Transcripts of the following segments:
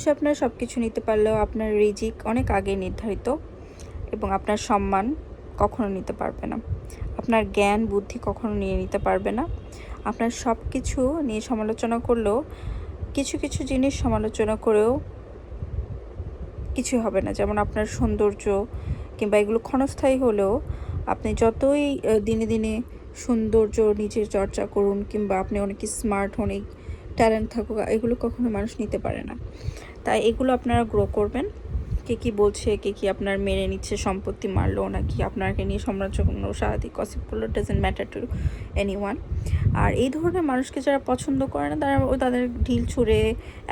সে আপনার সব কিছু নিতে পারলেও আপনার রিজিক অনেক আগে নির্ধারিত এবং আপনার সম্মান কখনো নিতে পারবে না। আপনার জ্ঞান বুদ্ধি কখনো নিয়ে নিতে পারবে না। আপনার সব কিছু নিয়ে সমালোচনা করলেও কিছু কিছু জিনিস সমালোচনা করেও কিছু হবে না। যেমন আপনার সৌন্দর্য কিংবা এগুলো ক্ষণস্থায়ী হলেও আপনি যতই দিনে দিনে সৌন্দর্য নিজের চর্চা করুন কিংবা আপনি অনেক স্মার্ট অনেক ট্যালেন্ট থাকুক, এগুলো কখনো মানুষ নিতে পারে না। তাই এগুলো আপনারা গ্রো করবেন। কে কী বলছে, কে কী আপনার মেনে নিচ্ছে, সম্পত্তি মারলো নাকি আপনাকে নিয়ে সমালোচনা সারাদিন গসিপ করলো, ডাজেন্ট ম্যাটার টু এনিওয়ান। আর এই ধরনের মানুষকে যারা পছন্দ করে না তাদের ঢিল ছুঁড়ে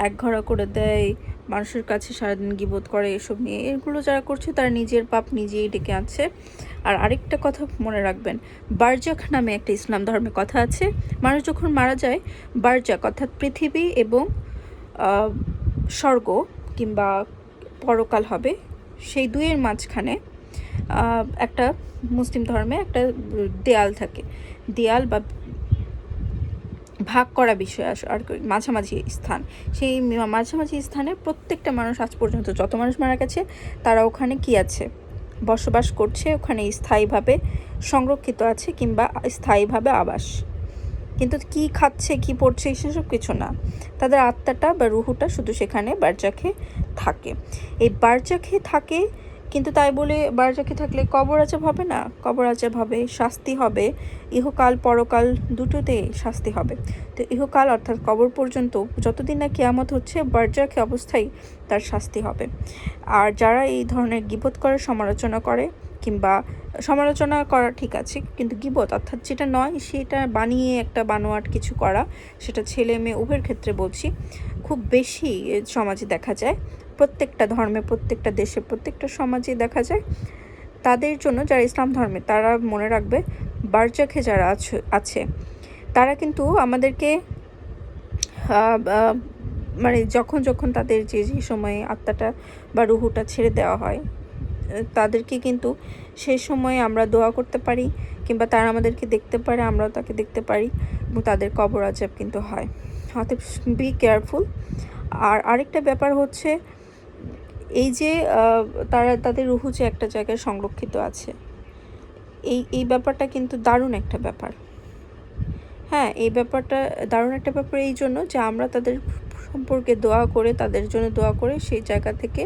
একঘরা করে দেয়, মানুষের কাছে সারাদিন গিবত করে, এসব নিয়ে এগুলো যারা করছে তারা নিজের পাপ নিজেই ডেকে আনছে। আর আরেকটা কথা মনে রাখবেন, বারজাক নামে একটা ইসলাম ধর্মে কথা আছে, মানুষ যখন মারা যায় বারজাক অর্থাৎ পৃথিবী এবং স্বর্গ কিংবা পরকাল হবে, সেই দুইয়ের মাঝখানে একটা মুসলিম ধর্মে একটা দেয়াল থাকে, দেয়াল বা ভাগ করা বিষয় আর মাঝামাঝি স্থান। সেই মাঝামাঝি স্থানে প্রত্যেকটা মানুষ আজ পর্যন্ত যত মানুষ মারা গেছে তারা ওখানে কি আছে, বসবাস করছে, ওখানে স্থায়ীভাবে সংরক্ষিত আছে কিংবা স্থায়ীভাবে আবাস। কিন্তু কি খাচ্ছে কি পড়ছে সেসব কিছু না, তাদের আত্মাটা বা রুহুটা শুধু সেখানে বারজাখে থাকে। এই বারজাখে থাকে, কিন্তু তাই বলে বারজাখে থাকলে কবর আজাব হবে না। কবর আজাব হবে, শাস্তি হবে, ইহকাল পরকাল দুটোতেই শাস্তি হবে। তো ইহকাল অর্থাৎ কবর পর্যন্ত যতদিন না কিয়ামত হচ্ছে বারজাখে অবস্থায় তার শাস্তি হবে। আর যারা এই ধরনের গীবত করে, সমালোচনা করে, কিংবা সমালোচনা করা ঠিক আছে, কিন্তু গীবত অর্থাৎ যেটা নয় সেটা বানিয়ে একটা বানোয়াট কিছু করা, সেটা ছেলে মেয়ে উভয়ের ক্ষেত্রে বলছি, খুব বেশি সমাজে দেখা যায়। প্রত্যেকটা ধর্মে, প্রত্যেকটা দেশে, প্রত্যেকটা সমাজে দেখা যায়। তাদের জন্য যারা ইসলাম ধর্মে, তারা মনে রাখবে বারজাখে যারা আছে তারা কিন্তু আমাদেরকে মানে যখন যখন তাদের যে সময়ে আত্মাটা বা রুহুটা ছেড়ে দেওয়া হয়, তাদেরকে কিন্তু সেই সময়ে আমরা দোয়া করতে পারি কিংবা তারা আমাদেরকে দেখতে পারে, আমরাও তাকে দেখতে পারি, এবং তাদের কবর আজাব কিন্তু হয়। অতএব বি কেয়ারফুল। আর আরেকটা ব্যাপার হচ্ছে এই যে তাদের রুহু যে একটা জায়গায় সংরক্ষিত আছে, এই ব্যাপারটা কিন্তু দারুণ একটা ব্যাপার। হ্যাঁ, এই ব্যাপারটা দারুণ একটা ব্যাপার এই জন্য যে আমরা তাদের সম্পর্কে দোয়া করে, তাদের জন্য দোয়া করে সেই জায়গা থেকে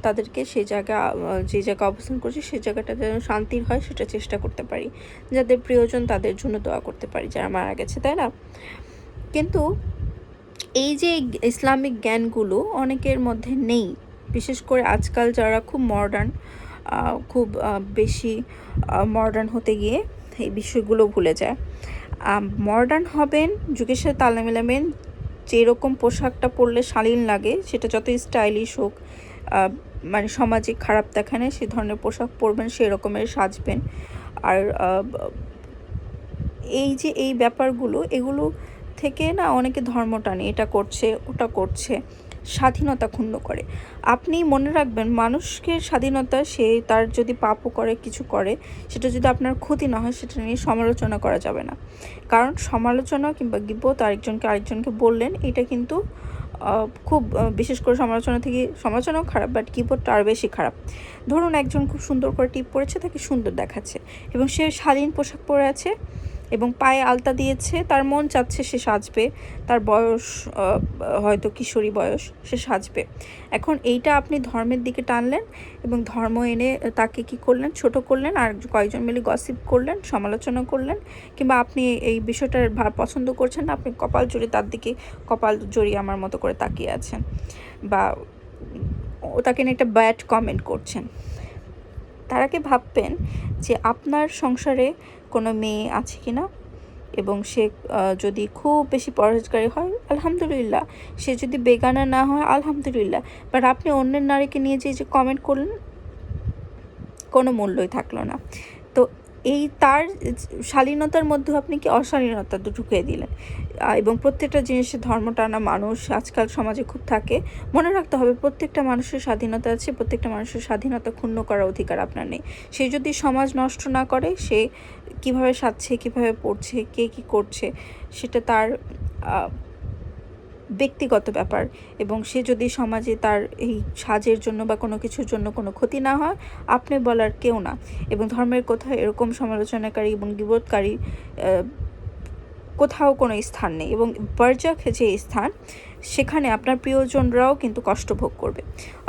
তাদেরকে সেই জায়গা, যে জায়গা অবস্থান করছে সেই জায়গাটা যেন শান্তির হয় সেটা চেষ্টা করতে পারি, যাদের প্রিয়জন তাদের জন্য দোয়া করতে পারি যারা মারা গেছে, তাই না? কিন্তু এই যে ইসলামিক জ্ঞানগুলো অনেকের মধ্যে নেই, বিশেষ করে আজকাল যারা খুব মডার্ন, খুব বেশি মডার্ন হতে গিয়ে এই বিষয়গুলো ভুলে যায়। মডার্ন হবেন, যুগের সাথে তাল মেলাবেন, যেরকম পোশাকটা পরলে শালীন লাগে সেটা যতই স্টাইলিশ হোক, মানে সমাজে খারাপ দেখানে সে ধরনের পোশাক পরবেন, সেই রকমের সাজবেন। আর এই যে এই ব্যাপারগুলো, এগুলো থেকে না অনেকে ধর্ম টানে, এটা করছে ওটা করছে, স্বাধীনতা ক্ষুণ্ণ করে। আপনি মনে রাখবেন, মানুষকে স্বাধীনতা, সে তার যদি পাপও করে কিছু করে, সেটা যদি আপনার ক্ষতি না হয় সেটা নিয়ে সমালোচনা করা যাবে না। কারণ সমালোচনা কিংবা গীবত আরেকজনকে বললেন, এটা কিন্তু খুব বিশেষ করে সমালোচনাও খারাপ, বাট গীবতটা আর বেশি খারাপ। ধরুন একজন খুব সুন্দর করে টিপ পরেছে, তাকে সুন্দর দেখাচ্ছে এবং সে শালীন পোশাক পরে আছে এবং পায়ে আলতা দিয়েছে, তার মন চাচ্ছে সে সাজবে, তার বয়স হয়তো কিশোরী বয়স, সে সাজবে। এখন এইটা আপনি ধর্মের দিকে টানলেন এবং ধর্ম এনে তাকে কি করলেন, ছোট করলেন, আর কয়েকজন মিলে গসিপ করলেন, সমালোচনা করলেন, কিংবা আপনি এই বিষয়টার পছন্দ করছেন না, আপনি কপাল জড়িয়ে তার দিকে কপাল জড়িয়ে আমার মতো করে তাকিয়ে আছেন, বা তাকে নিয়ে একটা ব্যাড কমেন্ট করছেন। তার আগে ভাববেন যে আপনার সংসারে কোনো মেয়ে আছে কি না, এবং সে যদি খুব বেশি পরহেজগারী হয় আলহামদুলিল্লাহ, সে যদি বেগানা না হয় আলহামদুলিল্লাহ, বাট আপনি অন্যের নারীকে নিয়ে যে কমেন্ট করলেন, কোনো মূল্যই থাকলো না। তো এই তার শালীনতার মধ্যে আপনি কি অশালীনতা ঢুকিয়ে দিলেন। এবং প্রত্যেকটা জিনিসের ধর্ম টানা মানুষ আজকাল সমাজে খুব থাকে। মনে রাখতে হবে প্রত্যেকটা মানুষের স্বাধীনতা আছে, প্রত্যেকটা মানুষের স্বাধীনতা ক্ষুণ্ণ করার অধিকার আপনার নেই। সে যদি সমাজ নষ্ট না করে, সে কিভাবে সাজছে, কিভাবে পড়ছে, কে কী করছে, সেটা তার ব্যক্তিগত ব্যাপার, এবং সে যদি সমাজে তার এই সাজের জন্য বা কোনো কিছুর জন্য কোনো ক্ষতি না হয়, আপনি বলার কেউ না। এবং ধর্মের কোথাও এরকম সমালোচনাকারী এবং গীবতকারী কোথাও কোনো স্থান নেই। এবং বারজাখ যে স্থান, সেখানে আপনার প্রিয়জনরাও কিন্তু কষ্ট ভোগ করবে।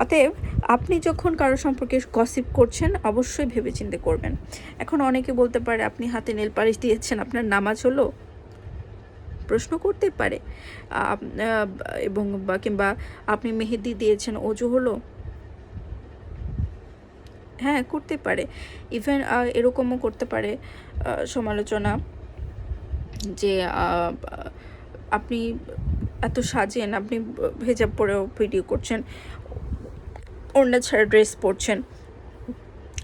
অতএব আপনি যখন কারো সম্পর্কে গসিপ করছেন, অবশ্যই ভেবেচিন্তে করবেন। এখন অনেকে বলতে পারে, আপনি হাতে নেল পালিশ দিয়েছেন, আপনার নামাজ হলো? প্রশ্ন করতে পারে। এবং কিংবা আপনি মেহেদি দিয়েছেন, অজু হলো? হ্যাঁ, করতে পারে। ইভেন এরকমও করতে পারে সমালোচনা যে আপনি এত সাজেন, আপনি হিজাব পরেও ভিডিও করছেন, ওড়না ছাড়া ড্রেস পরছেন,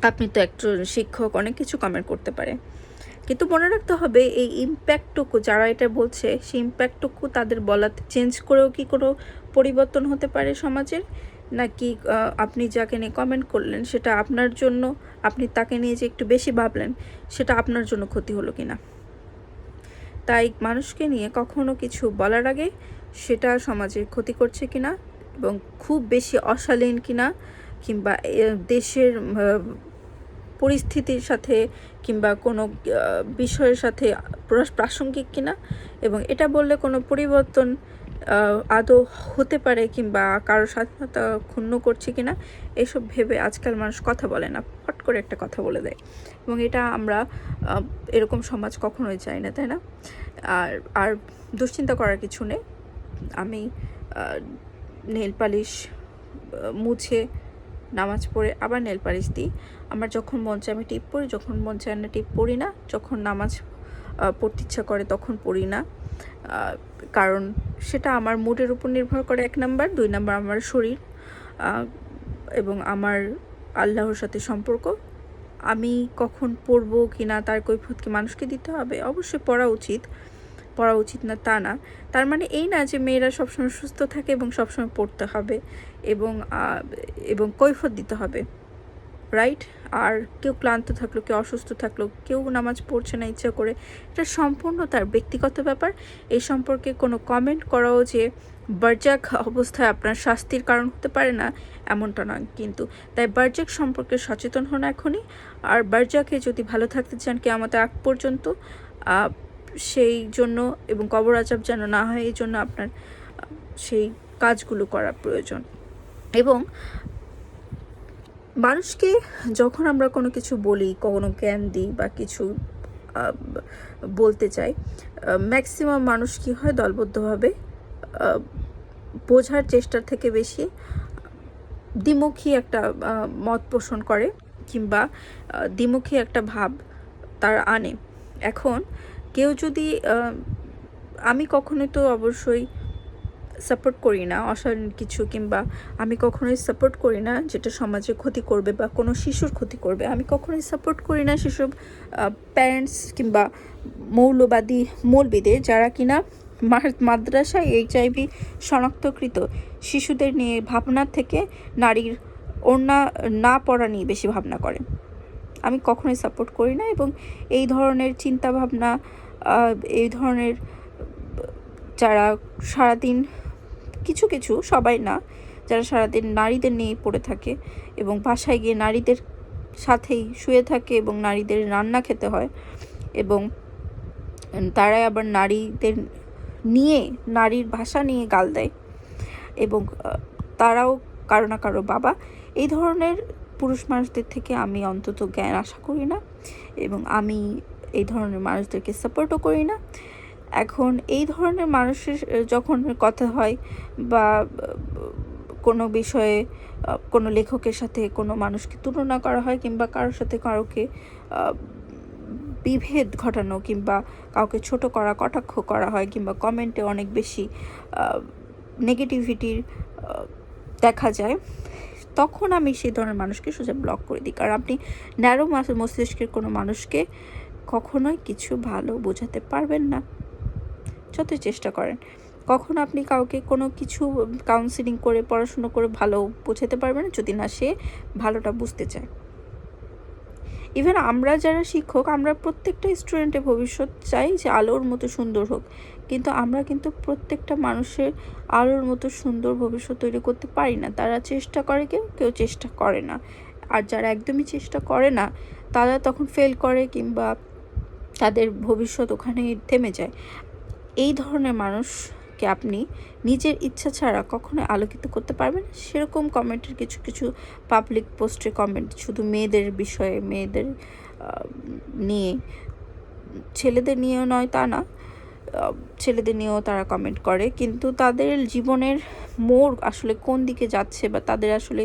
আপনি তো একজন শিক্ষক, অনেক কিছু কমেন্ট করতে পারে। কিন্তু মনে রাখতে হবে, এই ইম্প্যাক্টটুকু যারা এটা বলছে, সেই ইম্প্যাক্টটুকু তাদের বলাতে চেঞ্জ করেও কি কোনো পরিবর্তন হতে পারে সমাজের? নাকি আপনি যাকে নিয়ে কমেন্ট করলেন সেটা আপনার জন্য, আপনি তাকে নিয়ে যে একটু বেশি ভাবলেন, সেটা আপনার জন্য ক্ষতি হলো কিনা? তাই মানুষকে নিয়ে কখনো কিছু বলার আগে সেটা সমাজের ক্ষতি করছে কিনা, এবং খুব বেশি অশালীন কিনা, কিংবা দেশের পরিস্থিতির সাথে কিংবা কোনো বিষয়ের সাথে প্রাসঙ্গিক কিনা, এবং এটা বললে কোনো পরিবর্তন আদৌ হতে পারে কিংবা কারো স্বাধীনতা ক্ষুণ্ণ করছে কিনা, এসব ভেবে আজকাল মানুষ কথা বলে না, ফট করে একটা কথা বলে দেয়। এবং এটা আমরা এরকম সমাজ কখনোই চাই না, তাই না? আর দুশ্চিন্তা করার কিছু নেই। আমি নেল পালিশ মুছে নামাজ পড়ে আবার নেল পালিশ দিই। আমার যখন মন চায় আমি টিপ পড়ি, যখন মন চায় না টিপ পড়ি না। যখন নামাজ পড়তে ইচ্ছা করে তখন পড়ি না, কারণ সেটা আমার মুডের উপর নির্ভর করে, 1 নাম্বার। 2 নাম্বার আমার শরীর এবং আমার আল্লাহর সাথে সম্পর্ক। আমি কখন পড়বো কি না তার কৈফিয়ত কি মানুষকে দিতে হবে? অবশ্যই পড়া উচিত না তা না। তার মানে এই না যে মেয়েরা সবসময় সুস্থ থাকে এবং সবসময় পড়তে হবে এবং কৈফিয়ত দিতে হবে, রাইট? আর কেউ ক্লান্ত থাকলো, কেউ অসুস্থ থাকলো, কেউ নামাজ পড়ছে না ইচ্ছা করে, এটা সম্পূর্ণ তার ব্যক্তিগত ব্যাপার। এই সম্পর্কে কোনো কমেন্ট করাও যে বারজাখ অবস্থায় আপনার শাস্তির কারণ হতে পারে না, এমনটা নয় কিন্তু। তাই বারজাখ সম্পর্কে সচেতন হন এখনই। আর বারজাখে যদি ভালো থাকতে চান কিয়ামতের আগ পর্যন্ত, সেই জন্য, এবং কবর আযাব যেন না হয়, এই জন্য আপনার সেই কাজগুলো করা প্রয়োজন। এবং মানুষকে যখন আমরা কোনো কিছু বলি, কোনো জ্ঞান দিই বা কিছু বলতে চাই, ম্যাক্সিমাম মানুষ কী হয়, দলবদ্ধভাবে বোঝার চেষ্টার থেকে বেশি দ্বিমুখী একটা মত পোষণ করে, কিংবা দ্বিমুখী একটা ভাব তার আনে। এখন কেউ যদি, আমি কখনোই তো অবশ্যই সাপোর্ট করি না অশালীন কিছু, কিংবা আমি কখনোই সাপোর্ট করি না যেটা সমাজে ক্ষতি করবে বা কোনো শিশুর ক্ষতি করবে। আমি কখনোই সাপোর্ট করি না সেসব প্যারেন্টস কিংবা মৌলবাদী মৌলবিদের যারা কিনা মাদ্রাসায় HIV শনাক্তকৃত শিশুদের নিয়ে ভাবনার থেকে নারীর ওড়না না পড়া নিয়ে বেশি ভাবনা করে। আমি কখনোই সাপোর্ট করি না। এবং এই ধরনের চিন্তাভাবনা, এই ধরনের যারা সারাদিন কিছু সবাই না, যারা সারাদিন নারীদের নিয়ে পড়ে থাকে এবং বাসায় গিয়ে নারীদের সাথেই শুয়ে থাকে এবং নারীদের রান্না খেতে হয়, এবং তারাই আবার নারীদের নিয়ে, নারীর ভাষা নিয়ে গাল দেয়, এবং তারাও কারো না কারো বাবা। এই ধরনের পুরুষ মানুষদের থেকে আমি অন্তত জ্ঞান আশা করি না, এবং আমি এই ধরনের মানুষদেরকে সাপোর্টও করি না। এখন এই ধরনের মানুষের যখন কথা হয় বা কোনো বিষয়ে কোনো লেখকের সাথে কোনো মানুষকে তুলনা করা হয়, কিংবা কারোর সাথে কারোকে বিভেদ ঘটানো, কিংবা কাউকে ছোট করা, কটাক্ষ করা হয়, কিংবা কমেন্টে অনেক বেশি নেগেটিভিটির দেখা যায়, তখন আমি সেই ধরনের মানুষকে সোজা ব্লক করে দিই। কারণ আপনি ন্যারো মস্তিষ্কের কোনো মানুষকে কখনোই কিছু ভালো বোঝাতে পারবেন না, যতই চেষ্টা করেন। কখনো আপনি কাউকে কোনো কিছু কাউন্সিলিং করে, পড়াশুনো করে ভালো বোঝাতে পারবেন না, যদি না সে ভালোটা বুঝতে চায়। ইভেন আমরা যারা শিক্ষক, আমরা প্রত্যেকটা স্টুডেন্টের ভবিষ্যৎ চাই যে আলোর মতো সুন্দর হোক, কিন্তু আমরা কিন্তু প্রত্যেকটা মানুষের আলোর মতো সুন্দর ভবিষ্যৎ তৈরি করতে পারি না। তারা চেষ্টা করে, কেউ কেউ চেষ্টা করে না। আর যারা একদমই চেষ্টা করে না, তারা তখন ফেল করে কিংবা তাদের ভবিষ্যৎ ওখানেই থেমে যায়। এই ধরনের মানুষকে আপনি নিজের ইচ্ছা ছাড়া কখনোই আলোকিত করতে পারবেন না। সেরকম কমেন্টের কিছু কিছু পাবলিক পোস্টে কমেন্ট শুধু মেয়েদের বিষয়ে, মেয়েদের নিয়ে, ছেলেদের নিয়েও নয় তা না, ছেলেদের নিয়েও তারা কমেন্ট করে, কিন্তু তাদের জীবনের মোড় আসলে কোন দিকে যাচ্ছে বা তাদের আসলে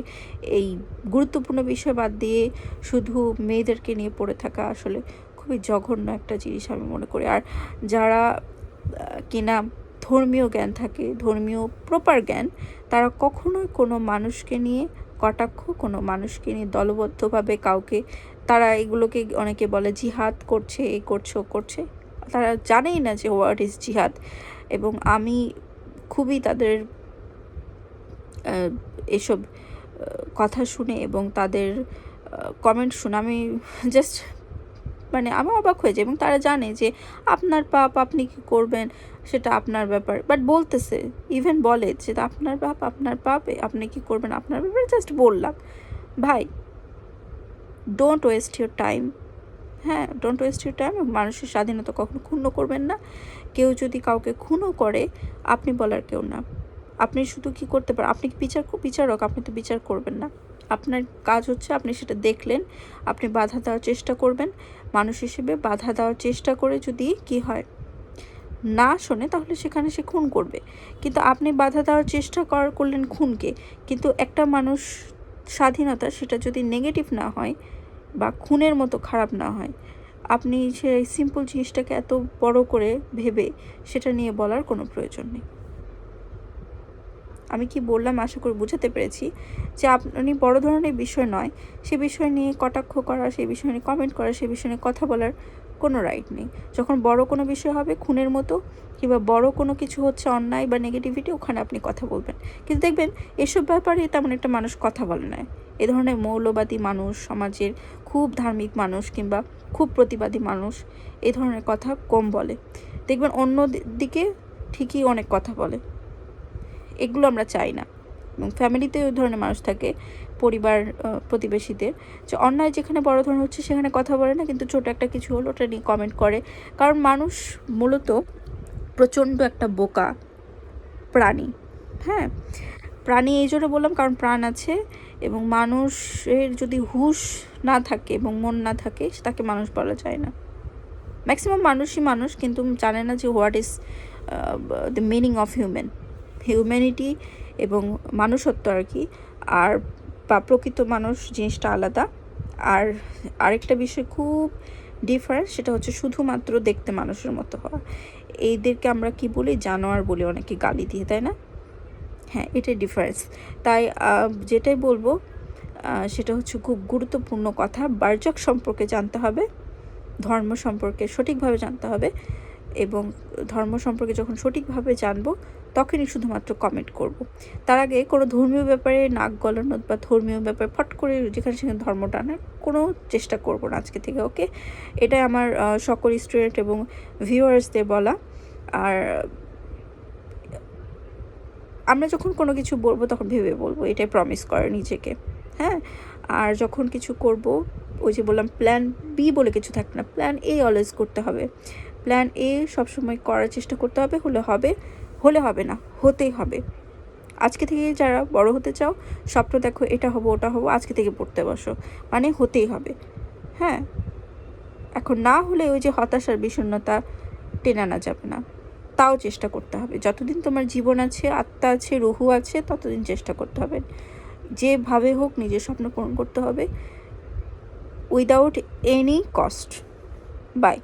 এই গুরুত্বপূর্ণ বিষয় বাদ দিয়ে শুধু মেয়েদেরকে নিয়ে পড়ে থাকা আসলে খুবই জঘন্য একটা জিনিস আমি মনে করি। আর যারা কিনা ধর্মীয় জ্ঞান থাকে, ধর্মীয় প্রপার জ্ঞান, তারা কখনোই কোনো মানুষকে নিয়ে কটাক্ষ, কোনো মানুষকে নিয়ে দলবদ্ধভাবে কাউকে, তারা এগুলোকে অনেকে বলে জিহাদ করছে, এই করছে, ও করছে, তারা জানেই না যে হোয়াট ইজ জিহাদ। এবং আমি খুবই তাদের এসব কথা শুনে এবং তাদের কমেন্ট শুনে আমি জাস্ট আমি অবাক হয়ে যাই। এবং তারা জানে যে আপনার পাপ, আপনি কি করবেন সেটা আপনার ব্যাপার, বাট বলতেছে, ইভেন বলে যে আপনার পাপ, আপনার পাপ, আপনি কি করবেন আপনার ব্যাপার। জাস্ট বললাম, ভাই, ডোন্ট ওয়েস্ট ইউর টাইম। হ্যাঁ, ডোন্ট ওয়েস্ট ইউর টাইম। মানুষের স্বাধীনতা কখনো ক্ষুণ্ণ করবেন না। কেউ যদি কাউকে খুনও করে, আপনি বলার কেউ না। আপনি শুধু কি করতে পারেন, আপনি কি বিচারক, আপনি তো বিচার করবেন না। আপনার কাজ হচ্ছে আপনি সেটা দেখলেন, আপনি বাধা দেওয়ার চেষ্টা করবেন। মানুষ হিসেবে বাধা দেওয়ার চেষ্টা করে যদি কি হয় না শোনে, তাহলে সেখানে সে খুন করবে। কিন্তু আপনি বাধা দেওয়ার চেষ্টা করলেন খুনকে, কিন্তু একটা মানুষ স্বাধীনতা, সেটা যদি নেগেটিভ না হয় বা খুনের মতো খারাপ না হয়, আপনি সেই সিম্পল জিনিসটাকে এত বড় করে ভেবে সেটা নিয়ে বলার কোনো প্রয়োজন নেই। আমি কি বললাম আশা করি বুঝাতে পেরেছি যে আপনি বড় ধরনের বিষয় নয়, সে বিষয় নিয়ে কটাক্ষ করা, সেই বিষয় নিয়ে কমেন্ট করা, সেই বিষয় নিয়ে কথা বলার কোনো রাইট নেই। যখন বড় কোনো বিষয় হবে খুনের মতো কিংবা বড় কোনো কিছু হচ্ছে অন্যায় বা নেগেটিভিটি, ওখানে আপনি কথা বলবেন। কিন্তু দেখবেন এসব ব্যাপারে তেমন একটা মানুষ কথা বলে না। এ ধরনের মৌলবাদী মানুষ, সমাজের খুব ধার্মিক মানুষ কিংবা খুব প্রতিবাদী মানুষ এই ধরনের কথা কম বলে। দেখবেন অন্য দিকে ঠিকই অনেক কথা বলে। এগুলো আমরা চাই না। এবং ফ্যামিলিতে ওই ধরনের মানুষ থাকে, পরিবার, প্রতিবেশীদের, যে অন্যায় যেখানে বড় ধরনের হচ্ছে সেখানে কথা বলে না, কিন্তু ছোট একটা কিছু হলো ওটা নিয়ে কমেন্ট করে। কারণ মানুষ মূলত প্রচণ্ড একটা বোকা প্রাণী। হ্যাঁ, প্রাণী এই জন্য বললাম কারণ প্রাণ আছে, এবং মানুষের যদি হুঁশ না থাকে এবং মন না থাকে, তাকে মানুষ বলা যায় না। ম্যাক্সিমাম মানুষই মানুষ, কিন্তু জানে না যে what is the meaning of humanity এবং মানুষত্ব আর কি। আর বা প্রকৃত মানুষ জিনিসটা আলাদা। আর আরেকটা বিষয় খুব ডিফারেন্স, সেটা হচ্ছে শুধুমাত্র দেখতে মানুষের মতো হওয়া। এইদেরকে আমরা কি বলি, জানোয়ার বলি অনেকে গালি দিয়ে, তাই না? হ্যাঁ, এটাই ডিফারেন্স। তাই যেটাই বলবো সেটা হচ্ছে খুব গুরুত্বপূর্ণ কথা। বার্জাক সম্পর্কে জানতে হবে, ধর্ম সম্পর্কে সঠিকভাবে জানতে হবে, এবং ধর্ম সম্পর্কে যখন সঠিকভাবে জানবো তখনই শুধুমাত্র কমেন্ট করব। তার আগে কোনো ধর্মীয় ব্যাপারে নাক গলানো বা ধর্মীয় ব্যাপারে ফট করে যেখানে সেখানে ধর্ম টানার কোনো চেষ্টা করব না আজকে থেকে, ওকে? এটাই আমার সকল স্টুডেন্ট এবং ভিউয়ার্সদের বলা। আর আমরা যখন কোনো কিছু বলবো তখন ভেবে বলবো, এটাই প্রমিস করে নিজেকে। হ্যাঁ, আর যখন কিছু করব, ওই যে বললাম প্ল্যান বি বলে কিছু থাকে না, প্ল্যান এ অলওয়েজ করতে হবে। প্ল্যান এ সবসময় করার চেষ্টা করতে হবে, হলে হবে না, হতেই হবে। আজকে থেকে যারা বড় হতে চাও, স্বপ্ন দেখো এটা হবো ওটা হবো, আজকে থেকে পড়তে বসো, হতেই হবে। হ্যাঁ, এখন না হলে ওই যে হতাশার বিষণ্ণতা টেনে আনা যাবে না, তাও চেষ্টা করতে হবে। যতদিন তোমার জীবন আছে, আত্মা আছে, রুহু আছে, ততদিন চেষ্টা করতে হবে। যেভাবে হোক নিজের স্বপ্ন পূরণ করতে হবে, উইদাউট এনি কস্ট। বাই।